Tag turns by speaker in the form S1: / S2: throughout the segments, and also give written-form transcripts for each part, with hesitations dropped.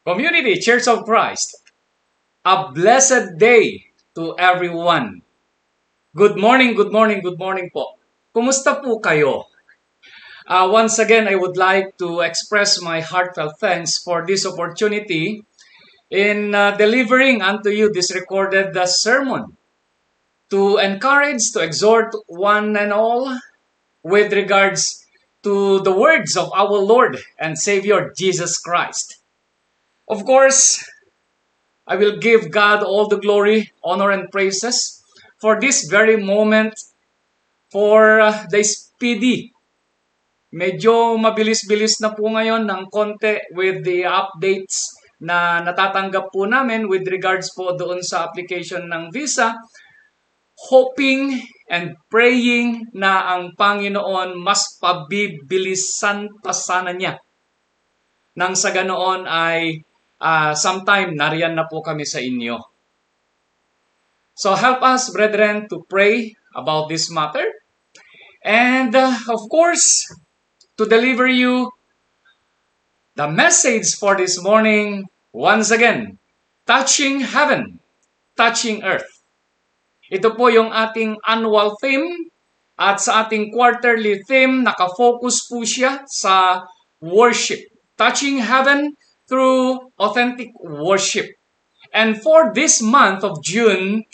S1: Community Church of Christ, a blessed day to everyone. Good morning, good morning, good morning po. Kumusta po kayo? Once again, I would like to express my heartfelt thanks for this opportunity in delivering unto you this recorded sermon to encourage, to exhort one and all with regards to the words of our Lord and Savior Jesus Christ. Of course, I will give God all the glory, honor, and praises for this very moment, for the speedy. Medyo mabilis-bilis na po ngayon ng konti with the updates na natatanggap po namin with regards po doon sa application ng visa. Hoping and praying na ang Panginoon mas pabibilisan pa sana niya. Nang sa ganoon ay sometime nariyan na po kami sa inyo. So help us, brethren, to pray about this matter. And of course, to deliver you the message for this morning, once again, touching heaven, touching earth. Ito po yung ating annual theme at sa ating quarterly theme, nakafocus po siya sa worship. Touching heaven through authentic worship. And for this month of June,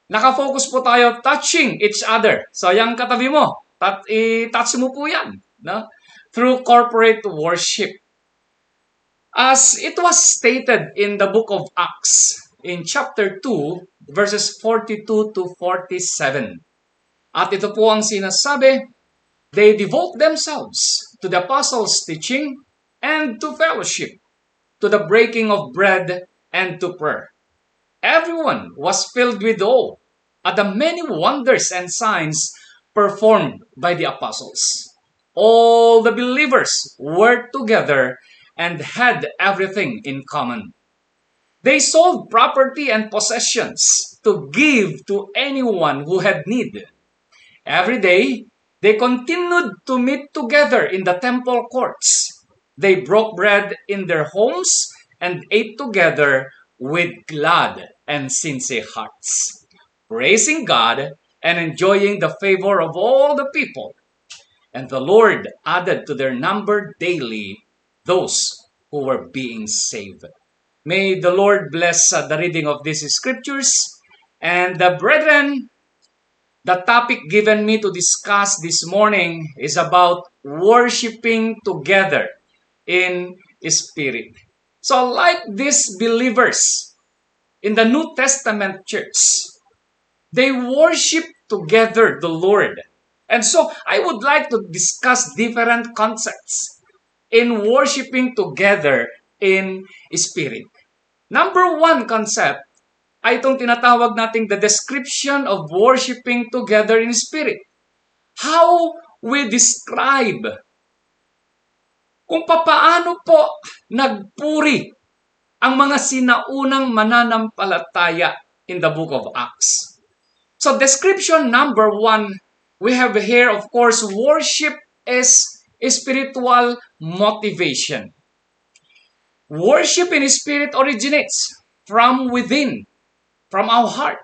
S1: nakafocus po tayo touching each other. So yung katabi mo, i-touch mo po yan. No? Through corporate worship. As it was stated in the book of Acts, in chapter 2, verses 42 to 47. At ito po ang sinasabi, they devote themselves to the apostles' teaching and to fellowship, to the breaking of bread and to prayer. Everyone was filled with awe at the many wonders and signs performed by the apostles. All the believers were together and had everything in common. They sold property and possessions to give to anyone who had need. Every day, they continued to meet together in the temple courts. They broke bread in their homes and ate together with glad and sincere hearts, praising God and enjoying the favor of all the people. And the Lord added to their number daily those who were being saved. May the Lord bless the reading of these scriptures. And brethren, the topic given me to discuss this morning is about worshiping together in spirit. So like these believers in the New Testament church, they worship together the Lord. And so I would like to discuss different concepts in worshiping together in spirit. Number one concept ay itong tinatawag nating the description of worshiping together in spirit. How we describe kung papaano po nagpuri ang mga sinaunang mananampalataya in the book of Acts. So description number one, we have here, of course, worship is spiritual motivation. Worship in spirit originates from within, from our heart,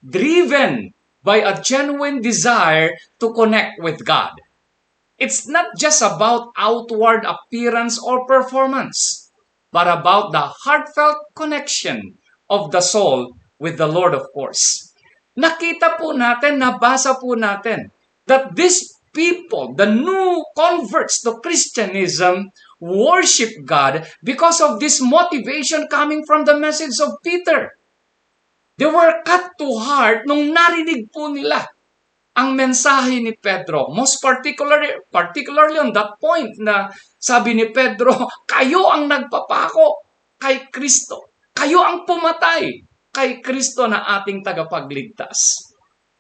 S1: driven by a genuine desire to connect with God. It's not just about outward appearance or performance, but about the heartfelt connection of the soul with the Lord, of course. Nakita po natin, nabasa po natin, that these people, the new converts to Christianism, worship God because of this motivation coming from the message of Peter. They were cut to heart nung narinig po nila ang mensahe ni Pedro. Most particularly on that point na sabi ni Pedro, kayo ang nagpapako kay Kristo. Kayo ang pumatay kay Kristo na ating tagapagligtas.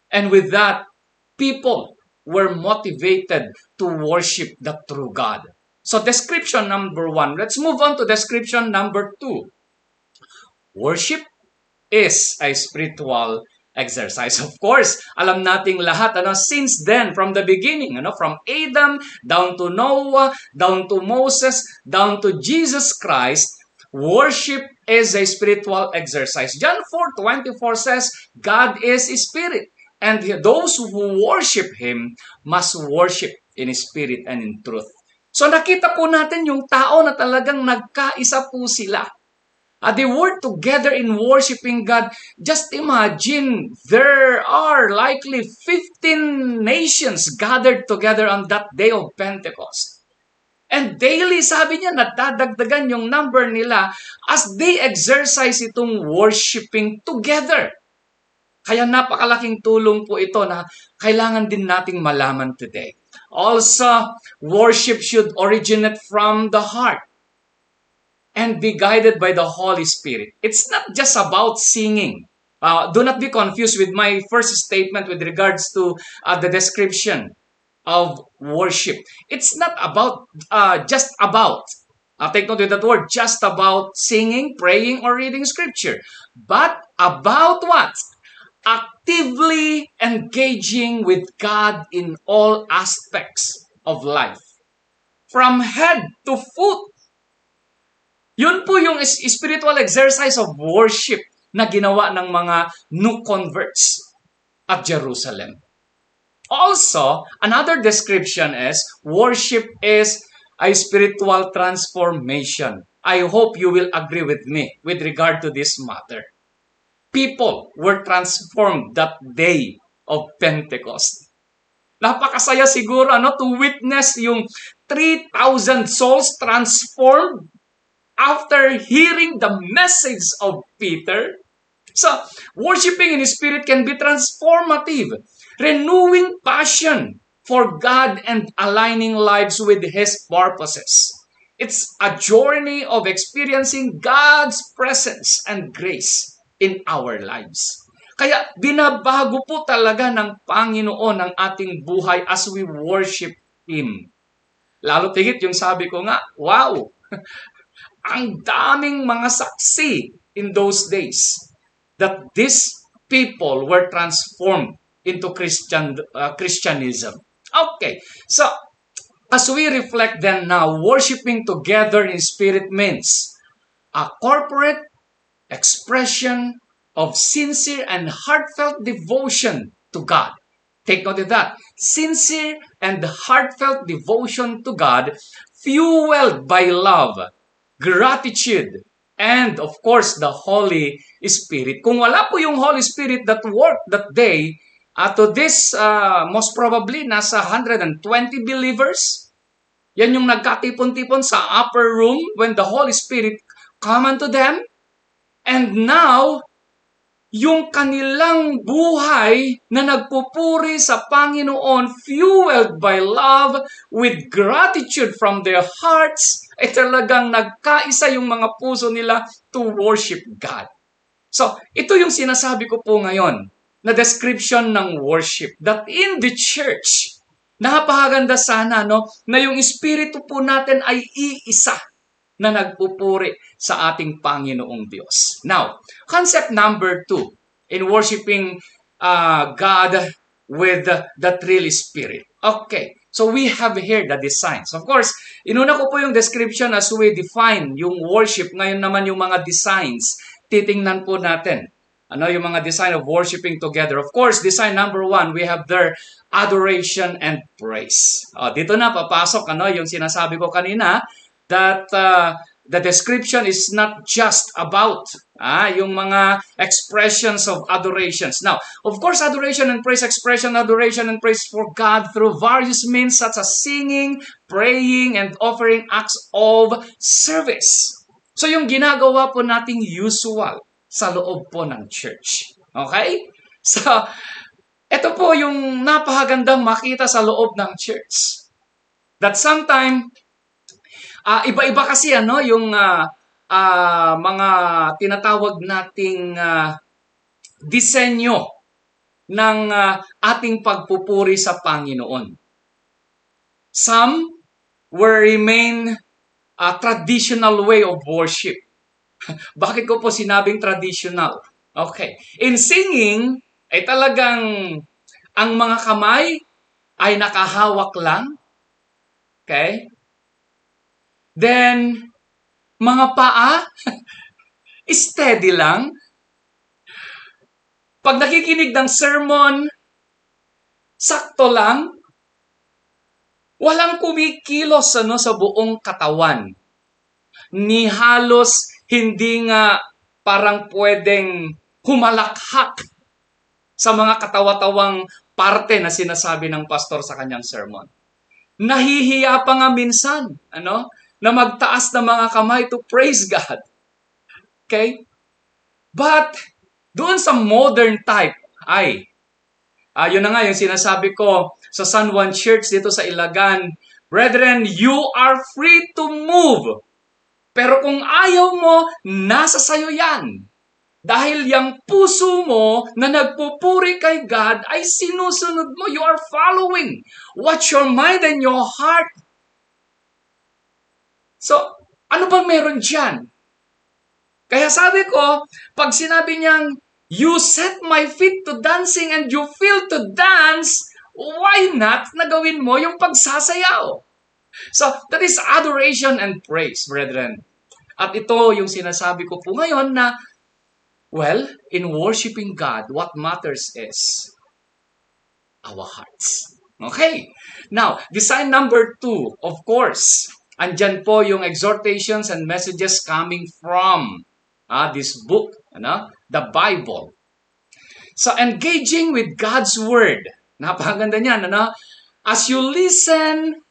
S1: And with that, people were motivated to worship the true God. So description number one. Let's move on to description number two. Worship is a spiritual exercise. Of course, alam nating lahat, since then, from the beginning, from Adam, down to Noah, down to Moses, down to Jesus Christ, Worship is a spiritual exercise. John 4:24 says, God is a spirit, and those who worship Him must worship in spirit and in truth. So nakita po natin yung tao na talagang nagkaisa po sila. They work together in worshiping God. Just imagine, there are likely 15 nations gathered together on that day of Pentecost. And daily, sabi niya, nadadagdagan yung number nila as they exercise itong worshiping together. Kaya napakalaking tulong po ito na kailangan din nating malaman today. Also, worship should originate from the heart and be guided by the Holy Spirit. It's not just about singing. Do not be confused with my first statement with regards to the description of worship. It's not about, just about. Take note of that word, just about singing, praying, or reading scripture. But about what? Actively engaging with God in all aspects of life. From head to foot. Yun po yung spiritual exercise of worship na ginawa ng mga new converts at Jerusalem. Also, another description is worship is a spiritual transformation. I hope you will agree with me with regard to this matter. People were transformed that day of Pentecost. Napakasaya siguro to witness yung 3,000 souls transformed after hearing the message of Peter. So, worshiping in spirit can be transformative, renewing passion for God and aligning lives with His purposes. It's a journey of experiencing God's presence and grace in our lives. Kaya binabago po talaga ng Panginoon ang ating buhay as we worship Him. Lalo tigit yung sabi ko nga, wow! Ang daming mga saksi in those days that these people were transformed into Christianism. Okay, so as we reflect then now, worshiping together in spirit means a corporate expression of sincere and heartfelt devotion to God. Take note of that. Sincere and heartfelt devotion to God, fueled by love, gratitude, and of course, the Holy Spirit. Kung wala po yung Holy Spirit that worked that day, to this, most probably, nasa 120 believers. Yan yung nagkatipon-tipon sa upper room when the Holy Spirit come unto them. And now, yung kanilang buhay na nagpupuri sa Panginoon, fueled by love, with gratitude from their hearts, ay talagang nagkaisa yung mga puso nila to worship God. So, ito yung sinasabi ko po ngayon, na description ng worship, that in the church, napakaganda sana, na yung espiritu po natin ay iisa na nagpupuri sa ating Panginoong Diyos. Now, concept number 2 in worshiping God with the Three Spirit. Okay, so we have here the designs. Of course, inuna ko po yung description as we define yung worship. Ngayon naman yung mga designs, titingnan po natin. Yung mga design of worshiping together. Of course, design number 1, we have there adoration and praise. Dito na papasok yung sinasabi ko kanina, that the description is not just about yung mga expressions of adorations. Now, of course, adoration and praise for God through various means such as singing, praying, and offering acts of service. So, yung ginagawa po nating usual sa loob po ng church. Okay? So, ito po yung napakagandang makita sa loob ng church. That sometime, iba-iba kasi yung mga tinatawag nating disenyo ng ating pagpupuri sa Panginoon. Some will remain a traditional way of worship. Bakit ko po sinabing traditional? Okay. In singing, ay talagang ang mga kamay ay nakahawak lang. Okay? Then, Mga paa, steady lang. Pag nakikinig ng sermon, sakto lang. Walang kumikilos sa buong katawan. Ni halos hindi nga parang pwedeng humalakhak sa mga katawa-tawang parte na sinasabi ng pastor sa kanyang sermon. Nahihiya pa nga minsan, na magtaas ng mga kamay to praise God. Okay? But, doon sa modern type, yun na nga yung sinasabi ko sa San Juan Church dito sa Ilagan, brethren, you are free to move. Pero kung ayaw mo, nasa sayo yan. Dahil yung puso mo na nagpupuri kay God ay sinusunod mo. You are following what your mind and your heart. So, ano bang meron dyan? Kaya sabi ko, pag sinabi niyang, you set my feet to dancing and you feel to dance, why not nagawin mo yung pagsasayaw? So, that is adoration and praise, brethren. At ito yung sinasabi ko po ngayon na, well, in worshiping God, what matters is our hearts. Okay. Now, design number 2, of course, andyan po yung exhortations and messages coming from this book, the Bible. So, engaging with God's Word. Napakaganda niyan, As you listen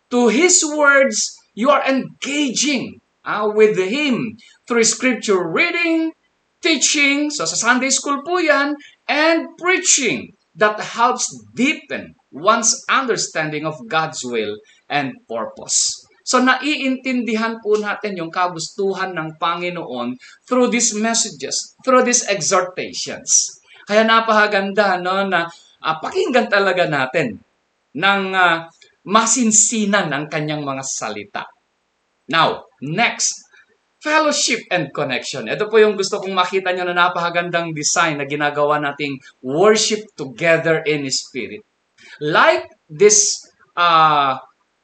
S1: to His words, you are engaging with Him through Scripture reading, teaching, so sa Sunday school po yan, and preaching that helps deepen one's understanding of God's will and purpose. So naiintindihan po natin yung kagustuhan ng Panginoon through these messages, through these exhortations. Kaya napakaganda na pakinggan talaga natin ng masinsinan ang kanyang mga salita. Now, next, fellowship and connection. Ito po yung gusto kong makita nyo na napakagandang design na ginagawa nating worship together in spirit. Like this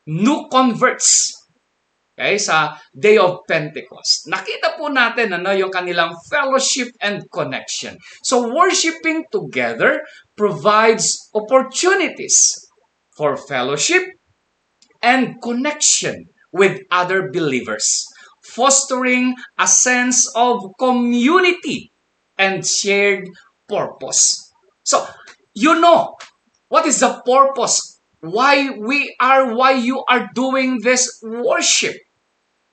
S1: new converts, okay, sa Day of Pentecost. Nakita po natin yung kanilang fellowship and connection. So worshiping together provides opportunities for fellowship and connection with other believers, fostering a sense of community and shared purpose. So, what is the purpose? Why you are doing this worship?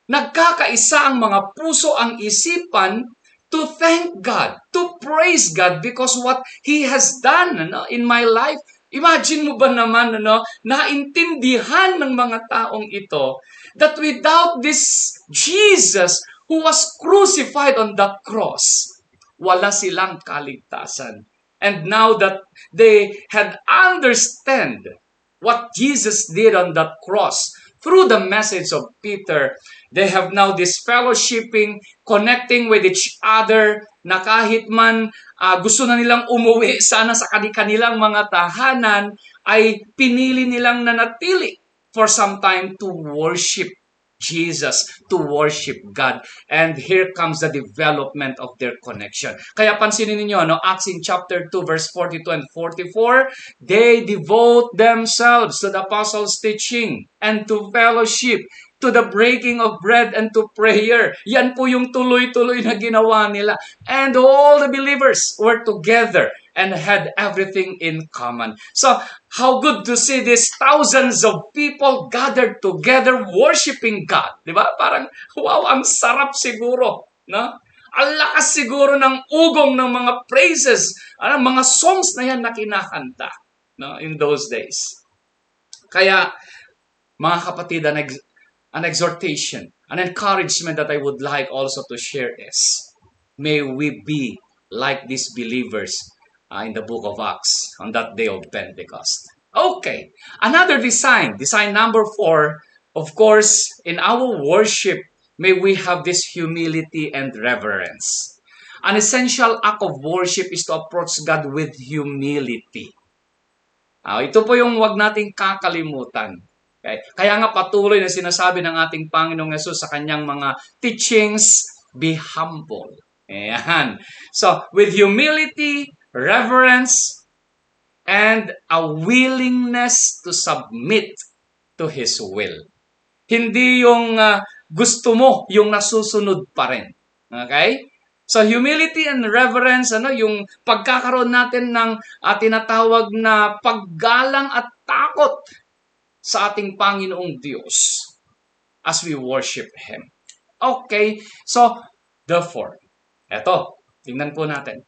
S1: Nagkakaisa ang mga puso, ang isipan to thank God, to praise God because what He has done in my life. Imagine mo ba naman, naintindihan ng mga taong ito that without this Jesus who was crucified on that cross, wala silang kaligtasan. And now that they had understand what Jesus did on that cross through the message of Peter, they have now this fellowshipping, connecting with each other, na kahit man gusto na nilang umuwi sana sa kanilang mga tahanan, ay pinili nilang nanatili for some time to worship Jesus, to worship God. And here comes the development of their connection. Kaya pansinin niyo, Acts in chapter 2, verse 42 and 44, they devote themselves to the apostles' teaching and to fellowship, to the breaking of bread and to prayer. Yan po yung tuloy-tuloy na ginawa nila. And all the believers were together and had everything in common. So, how good to see these thousands of people gathered together worshiping God. Di ba? Parang, wow, ang sarap siguro. No? Ang lakas siguro ng ugong ng mga praises, mga songs na yan na kinakanta in those days. Kaya, mga kapatid, an exhortation, an encouragement that I would like also to share is, may we be like these believers in the book of Acts on that day of Pentecost. Okay, another design number 4, of course, in our worship, may we have this humility and reverence. An essential act of worship is to approach God with humility. Ito po yung wag nating kakalimutan. Okay? Kaya nga patuloy na sinasabi ng ating Panginoong Yesus sa kanyang mga teachings, be humble. Ayan. So, with humility, reverence, and a willingness to submit to His will. Hindi yung gusto mo, yung nasusunod pa rin. Okay? So humility and reverence, yung pagkakaroon natin ng tinatawag na paggalang at takot sa ating Panginoong Diyos as we worship Him. Okay, so therefore, eto, tingnan po natin.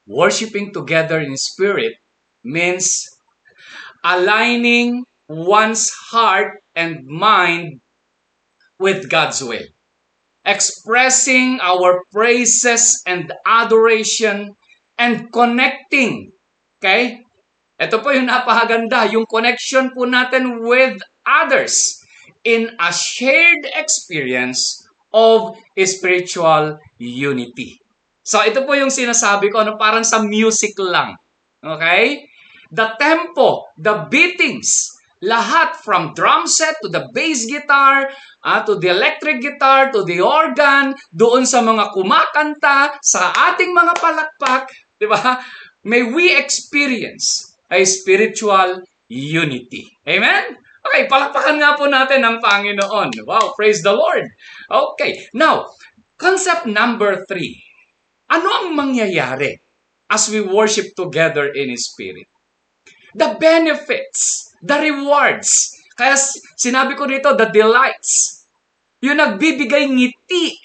S1: Worshiping together in spirit means aligning one's heart and mind with God's will. Expressing our praises and adoration and connecting. Okay? Ito po yung napakaganda, yung connection po natin with others in a shared experience of spiritual unity. So ito po yung sinasabi ko, parang sa music lang. Okay? The tempo, the beatings, lahat from drum set to the bass guitar, to the electric guitar, to the organ, doon sa mga kumakanta, sa ating mga palakpak, di ba? May we experience a spiritual unity. Amen? Okay, palakpakan nga po natin ang Panginoon. Wow, praise the Lord. Okay, now, concept number 3. Ano ang mangyayari as we worship together in Spirit? The benefits, the rewards. Kaya sinabi ko dito, the delights. Yung nagbibigay ngiti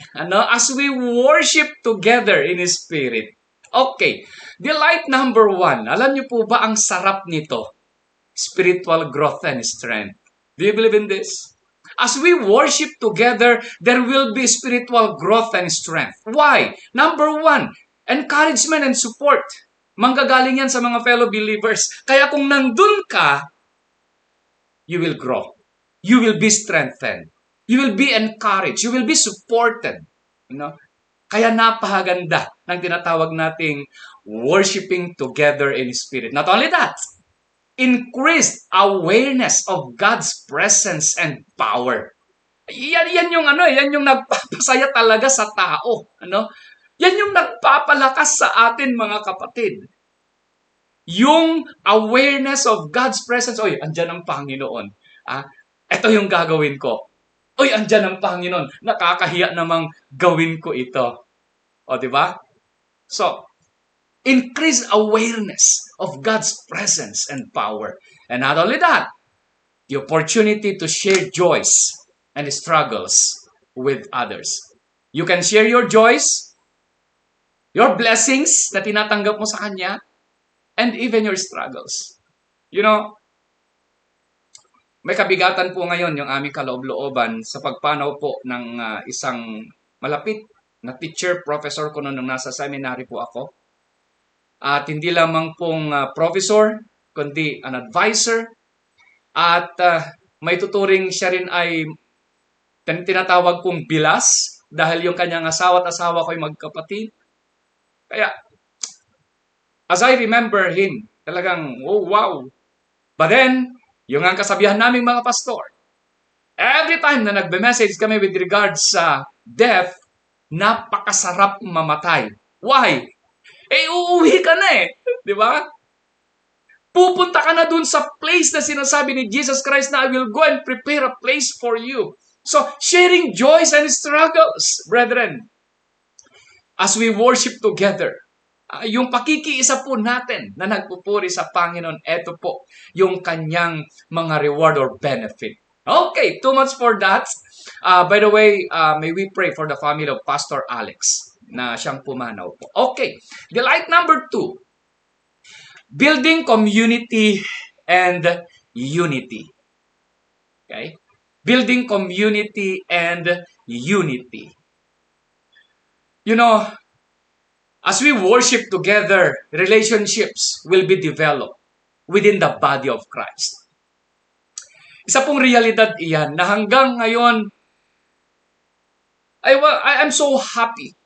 S1: as we worship together in Spirit. Okay, delight number 1. Alam niyo po ba ang sarap nito? Spiritual growth and strength. Do you believe in this? As we worship together, there will be spiritual growth and strength. Why? Number 1, encouragement and support. Manggagaling yan sa mga fellow believers. Kaya kung nandun ka, you will grow. You will be strengthened. You will be encouraged. You will be supported. Kaya napakaganda ng tinatawag nating worshiping together in spirit. Not only that, increased awareness of God's presence and power. Yan yung yan yung nagpapasaya talaga sa tao, Yan yung nagpapalakas sa atin, mga kapatid. Yung awareness of God's presence. Oy, andyan ang Panginoon. Ito yung gagawin ko. Oy, andyan ang Panginoon. Nakakahiya namang gawin ko ito. O, di ba? So, increased awareness of God's presence and power. And not only that, the opportunity to share joys and struggles with others. You can share your joys, your blessings na tinatanggap mo sa Kanya, and even your struggles. May kabigatan po ngayon yung aming kaloob-looban sa pagpanaw po ng isang malapit na teacher, professor ko noon nung nasa seminary po ako. At hindi lamang pong professor, kundi an advisor. At may tuturing siya rin ay tinatawag kong bilas dahil yung kanyang asawa at asawa ko ay magkapatid. Kaya, as I remember him, talagang, oh wow. But then, yung ang kasabihan naming mga pastor, every time na nagbe-message kami with regards sa death, napakasarap mamatay. Why? Uuwi ka na di ba? Pupunta ka na dun sa place na sinasabi ni Jesus Christ na I will go and prepare a place for you. So, sharing joys and struggles, brethren, as we worship together, yung pakikiisa po natin na nagpupuri sa Panginoon, eto po yung kanyang mga reward or benefit. Okay, too much for that. By the way, may we pray for the family of Pastor Alex na siyang pumanaw po. Okay, delight number 2. Building community and unity. Okay? Building community and unity. As we worship together, relationships will be developed within the body of Christ. Isa pong realidad iyan na hanggang ngayon, I'm so happy.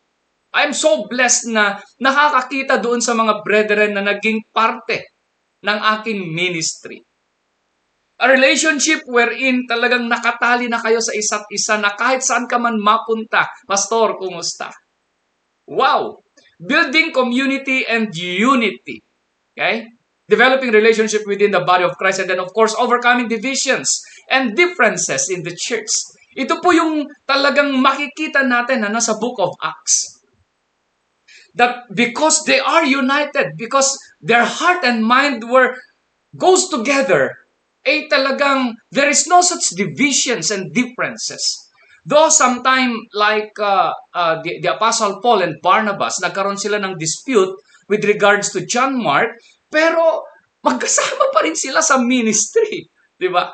S1: I'm so blessed na nakakakita doon sa mga brethren na naging parte ng aking ministry. A relationship wherein talagang nakatali na kayo sa isa't isa na kahit saan ka man mapunta. Pastor, kumusta? Wow! Building community and unity. Okay? Developing relationship within the body of Christ, and then of course, overcoming divisions and differences in the church. Ito po yung talagang makikita natin sa Book of Acts. That because they are united, because their heart and mind goes together, talagang there is no such divisions and differences. Though sometime like the Apostle Paul and Barnabas, nagkaroon sila ng dispute with regards to John Mark, pero magkasama pa rin sila sa ministry. Di ba?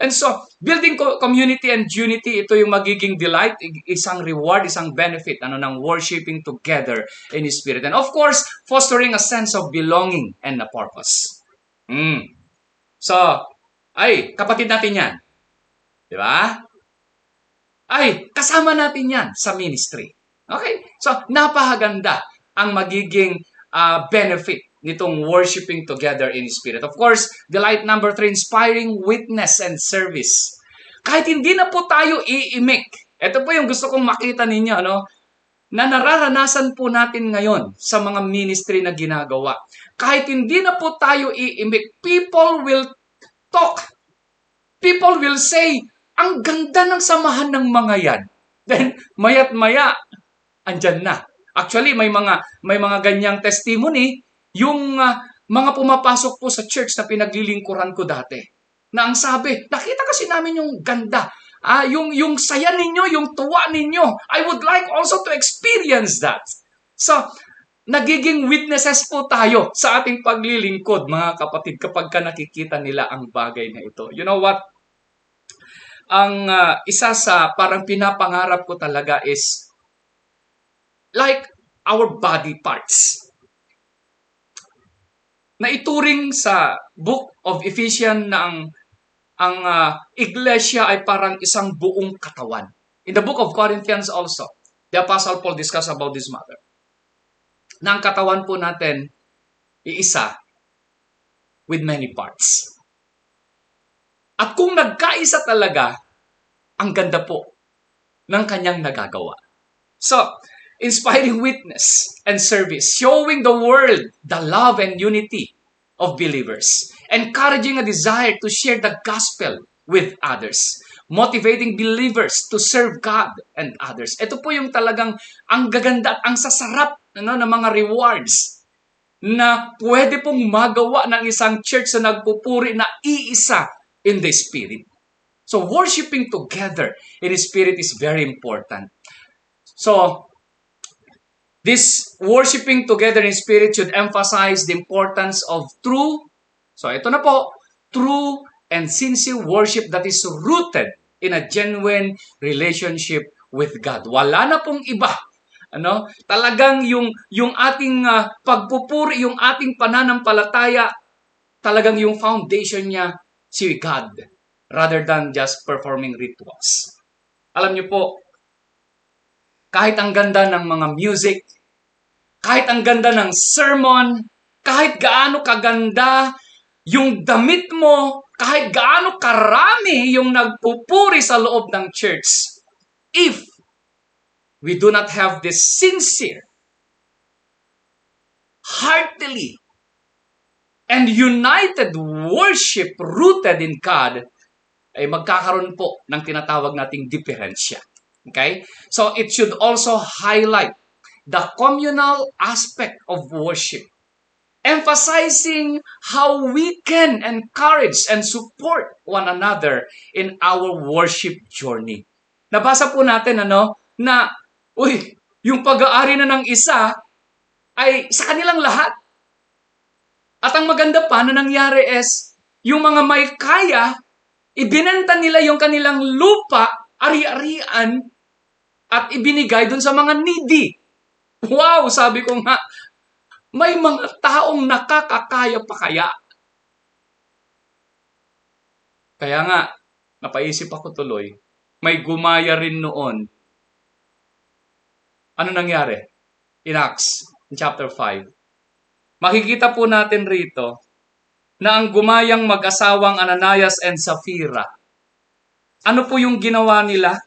S1: And so, building community and unity, ito yung magiging delight, isang reward, isang benefit ng worshiping together in Spirit. And of course, fostering a sense of belonging and a purpose. So, kapatid natin yan. Di ba? Kasama natin yan sa ministry. Okay? So, napakaganda ang magiging benefit nitong worshiping together in Spirit. Of course, delight number 3, inspiring witness and service. Kahit hindi na po tayo iimik, ito po yung gusto kong makita ninyo, na nararanasan po natin ngayon sa mga ministry na ginagawa. Kahit hindi na po tayo iimik, people will talk. People will say, ang ganda ng samahan ng mga yan. Then, maya't maya, andyan na. Actually, may mga ganyang testimony, yung mga pumapasok po sa church na pinaglilingkuran ko dati. Na ang sabi, nakita kasi namin yung ganda. Yung saya ninyo, yung tuwa ninyo. I would like also to experience that. So, nagiging witnesses po tayo sa ating paglilingkod, mga kapatid, kapag ka nakikita nila ang bagay na ito. You know what? Ang isa sa parang pinapangarap ko talaga is like our body parts. Na ituring sa Book of Ephesians na ang iglesia ay parang isang buong katawan. In the Book of Corinthians also, the Apostle Paul discussed about this matter. Na ang katawan po natin, iisa with many parts. At kung nagkaisa talaga, ang ganda po ng kanyang nagagawa. So, inspiring witness and service, showing the world the love and unity of believers, encouraging a desire to share the gospel with others, motivating believers to serve God and others. Ito po yung talagang ang gaganda at ang sasarap ng mga rewards na pwede pong magawa ng isang church na nagpupuri na iisa in the Spirit. So, worshiping together in the Spirit is very important. So, this worshiping together in Spirit should emphasize the importance of true, so ito na po, true and sincere worship that is rooted in a genuine relationship with God. Wala na pong iba. Talagang yung ating pagpupuri, yung ating pananampalataya, talagang yung foundation niya si God rather than just performing rituals. Alam niyo po, kahit ang ganda ng mga music, kahit ang ganda ng sermon, kahit gaano kaganda yung damit mo, kahit gaano karami yung nagpupuri sa loob ng church, if we do not have this sincere, heartily, and united worship rooted in God, ay magkakaroon po ng tinatawag nating diferensya. Okay? So, it should also highlight the communal aspect of worship, emphasizing how we can encourage and support one another in our worship journey. Nabasa po natin na yung pag-aari na ng isa ay sa kanilang lahat. At ang maganda pa na nangyari is yung mga may kaya, ibinenta nila yung kanilang lupa, ari-arian, at ibinigay dun sa mga needy. Wow, sabi ko nga, may mga taong nakakakaya pa kaya. Kaya nga, napaisip ako tuloy, may gumaya rin noon. Ano nangyari? In Acts, in chapter 5. Makikita po natin rito na ang gumayang mag-asawang Ananias and Sapphira. Ano po yung ginawa nila?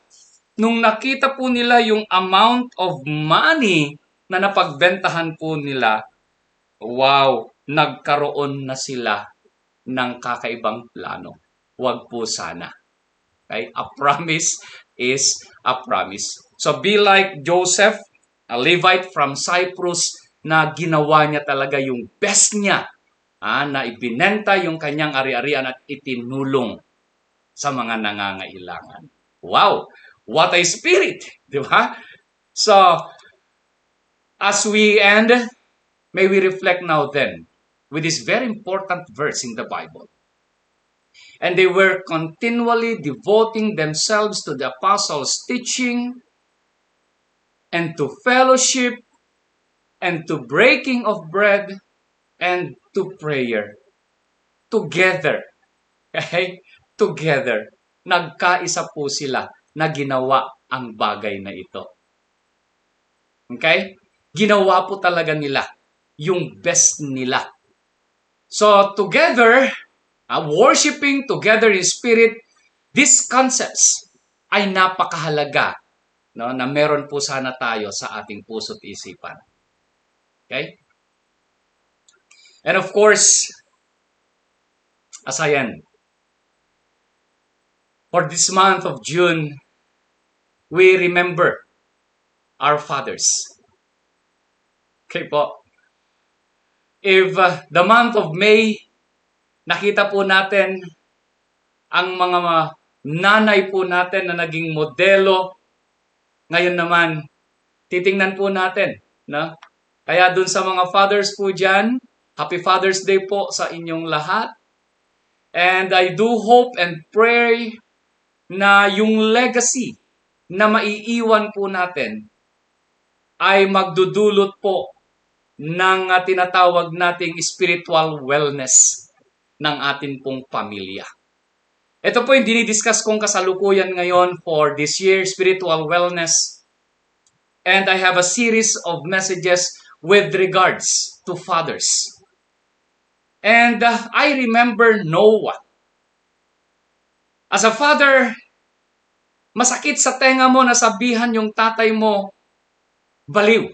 S1: Nung nakita po nila yung amount of money na napagbentahan po nila, wow, nagkaroon na sila ng kakaibang plano. Huwag po sana. Okay? A promise is a promise. So be like Joseph, a Levite from Cyprus, na ginawa niya talaga yung best niya, na ibinenta yung kanyang ari-arian at itinulong sa mga nangangailangan. Wow! What a spirit! Di ba? So, as we end, may we reflect now then with this very important verse in the Bible. And they were continually devoting themselves to the apostles' teaching and to fellowship and to breaking of bread and to prayer. Together. Okay? Together. Nagkaisa po sila na ginawa ang bagay na ito. Okay? Ginawa po talaga nila yung best nila. So, together, worshiping together in spirit, these concepts ay napakahalaga, no, na meron po sana tayo sa ating puso't isipan. Okay? And of course, as I end, for this month of June, we remember our fathers. Okay po? If the month of May, nakita po natin ang mga nanay po natin na naging modelo, ngayon naman, titingnan po natin. No? Kaya dun sa mga fathers po dyan, Happy Father's Day po sa inyong lahat. And I do hope and pray na yung legacy na maiiwan po natin ay magdudulot po ng tinatawag nating spiritual wellness ng atin pong pamilya. Ito po yung dinidiscuss kong kasalukuyan ngayon for this year, spiritual wellness. And I have a series of messages with regards to fathers. And I remember Noah. As a father, masakit sa tenga mo na sabihan yung tatay mo, baliw.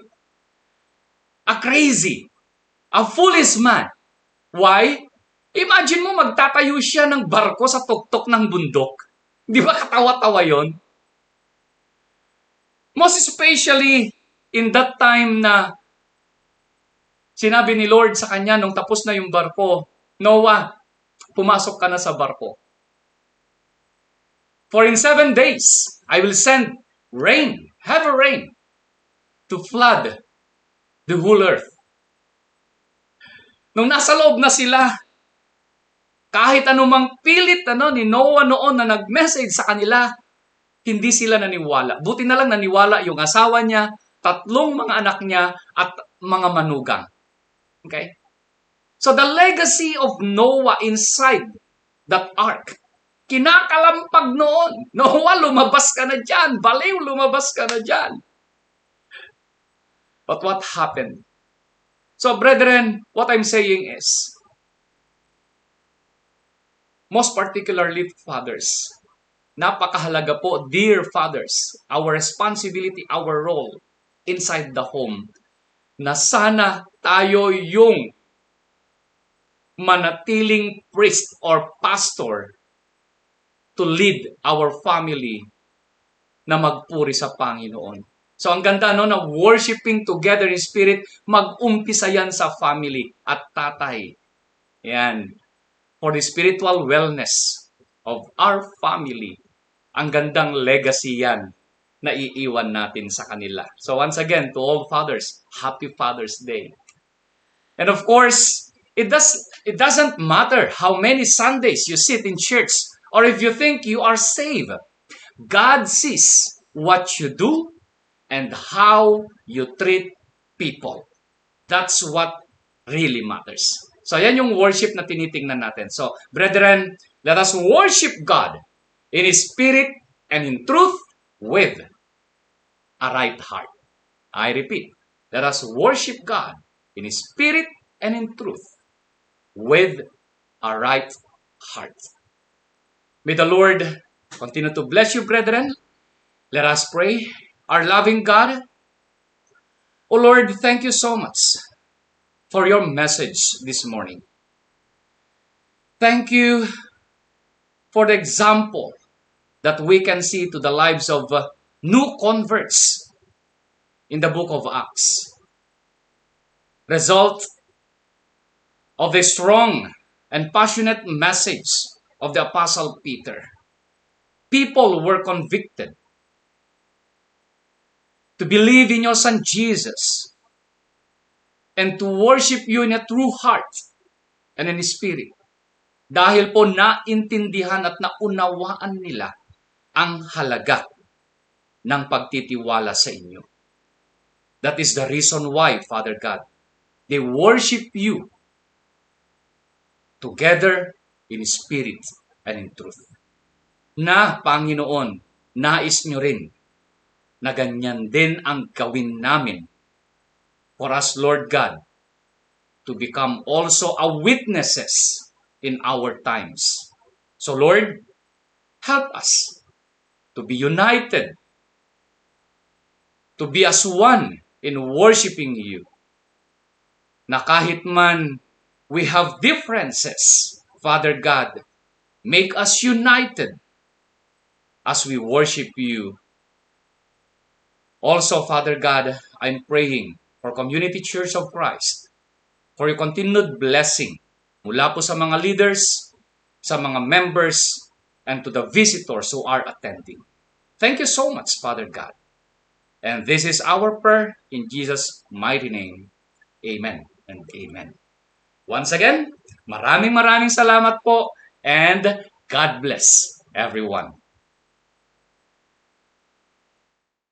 S1: A crazy. A foolish man. Why? Imagine mo magtatayo siya ng barko sa tuktok ng bundok. Di ba katawa-tawa yon? Most especially in that time na sinabi ni Lord sa kanya nung tapos na yung barko, Noah, pumasok ka na sa barko. For in 7 days, I will send rain, heavy rain, to flood the whole earth. Nung nasa loob na sila, kahit anumang pilit ni Noah noon na nag-message sa kanila, hindi sila naniwala. Buti na lang naniwala yung asawa niya, 3 mga anak niya, at mga manugang. Okay? So the legacy of Noah inside that ark, kinakalampag noon. Noah, lumabas ka na dyan. Baliw, lumabas ka na dyan. But what happened? So brethren, what I'm saying is, most particularly fathers, napakahalaga po, dear fathers, our responsibility, our role inside the home, na sana tayo yung manatiling priest or pastor to lead our family na magpuri sa Panginoon. So ang ganda na worshiping together in spirit, mag-umpisa yan sa family at tatay. Yan. For the spiritual wellness of our family, ang gandang legacy yan na iiwan natin sa kanila. So once again, to all fathers, Happy Father's Day. And of course, it doesn't matter how many Sundays you sit in church or if you think you are saved. God sees what you do and how you treat people. That's what really matters. So yan yung worship na tinitingnan natin. So brethren, let us worship God in His Spirit and in truth with a right heart. I repeat, let us worship God in His Spirit and in truth with a right heart. May the Lord continue to bless you, brethren. Let us pray. Our loving God, O Lord, thank you so much for your message this morning. Thank you for the example that we can see to the lives of new converts in the book of Acts. Result of the strong and passionate message of the Apostle Peter. People were convicted to believe in your Son Jesus and to worship you in a true heart and in spirit. Dahil po naintindihan at naunawaan nila ang halaga ng pagtitiwala sa inyo. That is the reason why, Father God, they worship you together in spirit and in truth. Na, Panginoon, nais nyo rin na ganyan din ang gawin namin for us, Lord God, to become also a witnesses in our times. So, Lord, help us to be united, to be as one in worshiping you. Na kahit man we have differences, Father God, make us united as we worship you. Also, Father God, I'm praying for Community Church of Christ, for your continued blessing mula po sa mga leaders, sa mga members, and to the visitors who are attending. Thank you so much, Father God. And this is our prayer in Jesus' mighty name. Amen and amen. Once again, maraming salamat po and God bless everyone.